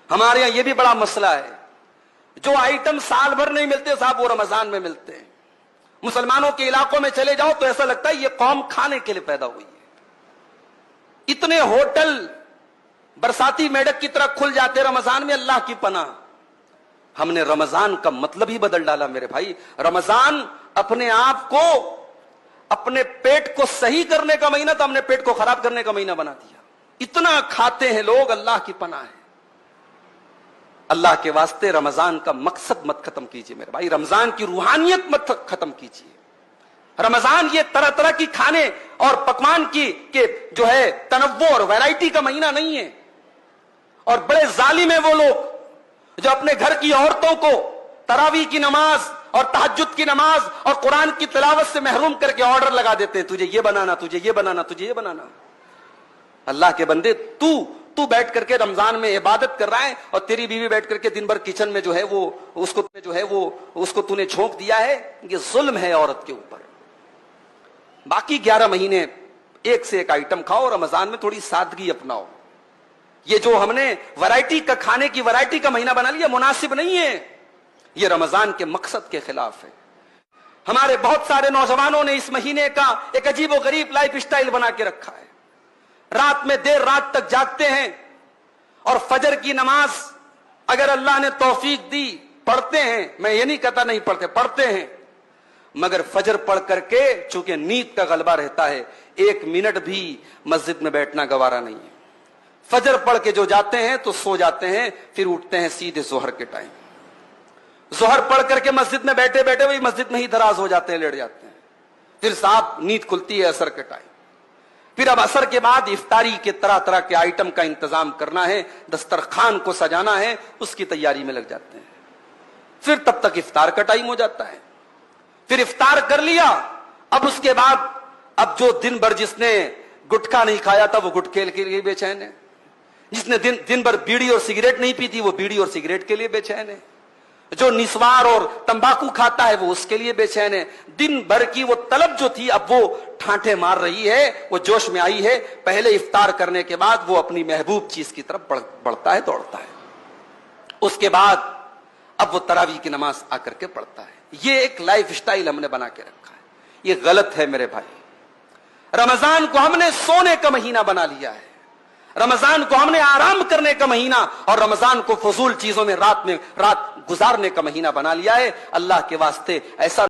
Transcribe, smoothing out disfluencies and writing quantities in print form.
ہمارے یہاں یہ بھی بڑا مسئلہ ہے، جو آئٹم سال بھر نہیں ملتے صاحب وہ رمضان میں ملتے ہیں۔ مسلمانوں کے علاقوں میں چلے جاؤ تو ایسا لگتا ہے یہ قوم کھانے کے لیے پیدا ہوئی ہے۔ اتنے ہوٹل برساتی میڈک کی طرح کھل جاتے رمضان میں، اللہ کی پناہ۔ ہم نے رمضان کا مطلب ہی بدل ڈالا میرے بھائی۔ رمضان اپنے آپ کو، اپنے پیٹ کو صحیح کرنے کا مہینہ تھا، ہم نے پیٹ کو خراب کرنے کا مہینہ بنا دیا۔ اتنا کھاتے ہیں لوگ، اللہ کی پناہ ہے۔ اللہ کے واسطے رمضان کا مقصد مت ختم کیجئے میرے بھائی، رمضان کی روحانیت مت ختم کیجئے۔ رمضان یہ طرح طرح کی کھانے اور پکوان کی کہ جو ہے تنوع اور ویرائٹی کا مہینہ نہیں ہے۔ اور بڑے ظالم ہیں وہ لوگ جو اپنے گھر کی عورتوں کو تراویح کی نماز اور تہجد کی نماز اور قرآن کی تلاوت سے محروم کر کے آرڈر لگا دیتے ہیں، تجھے یہ بنانا، تجھے یہ بنانا، تجھے یہ بنانا۔ اللہ کے بندے، تو بیٹھ کر کے رمضان میں عبادت کر رہا ہے اور تیری بیوی بیٹھ کر کے دن بھر کچن میں جو ہے وہ اس کو تو نے جھونک دیا ہے۔ یہ ظلم ہے عورت کے اوپر۔ باقی 11 مہینے ایک سے ایک آئٹم کھاؤ، رمضان میں تھوڑی سادگی اپناؤ۔ یہ جو ہم نے ورائٹی کا کھانے کی ورائٹی کا مہینہ بنا لیا مناسب نہیں ہے، یہ رمضان کے مقصد کے خلاف ہے۔ ہمارے بہت سارے نوجوانوں نے اس مہینے کا ایک عجیب و غریب لائف سٹائل بنا کے رکھا ہے۔ رات میں دیر رات تک جاگتے ہیں اور فجر کی نماز اگر اللہ نے توفیق دی پڑھتے ہیں، میں یہ نہیں کہتا نہیں پڑھتے، پڑھتے ہیں، مگر فجر پڑھ کر کے چونکہ نیند کا غلبہ رہتا ہے 1 منٹ بھی مسجد میں بیٹھنا گوارا نہیں ہے۔ فجر پڑھ کے جو جاتے ہیں تو سو جاتے ہیں، پھر اٹھتے ہیں سیدھے ظہر کے ٹائم۔ ظہر پڑھ کر کے مسجد میں بیٹھے بیٹھے وہی مسجد میں ہی دراز ہو جاتے ہیں، لیٹ جاتے ہیں، پھر صاحب نیند کھلتی ہے عصر کے ٹائم۔ پھر اب عصر کے بعد افطاری کے طرح طرح کے آئٹم کا انتظام کرنا ہے، دسترخوان کو سجانا ہے، اس کی تیاری میں لگ جاتے ہیں۔ پھر تب تک افطار کا ٹائم ہو جاتا ہے۔ پھر افطار کر لیا، اب اس کے بعد اب جو دن بھر جس نے گٹکا نہیں کھایا تھا وہ گٹکے کے لیے بے چین ہے، جس نے دن بھر بیڑی اور سگریٹ نہیں پی تھی وہ بیڑی اور سگریٹ کے لیے بے چین ہے، جو نسوار اور تمباکو کھاتا ہے وہ اس کے لیے بے چین ہے۔ دن بھر کی وہ طلب جو تھی اب وہ ٹھانٹے مار رہی ہے، وہ جوش میں آئی ہے۔ پہلے افطار کرنے کے بعد وہ اپنی محبوب چیز کی طرف بڑھتا ہے، دوڑتا ہے۔ اس کے بعد اب وہ تراویح کی نماز آ کر کے پڑھتا ہے۔ یہ ایک لائف سٹائل ہم نے بنا کے رکھا ہے، یہ غلط ہے میرے بھائی۔ رمضان کو ہم نے سونے کا مہینہ بنا لیا ہے، رمضان کو ہم نے آرام کرنے کا مہینہ اور رمضان کو فضول چیزوں میں رات گزارنے کا مہینہ بنا لیا ہے۔ اللہ کے واسطے ایسا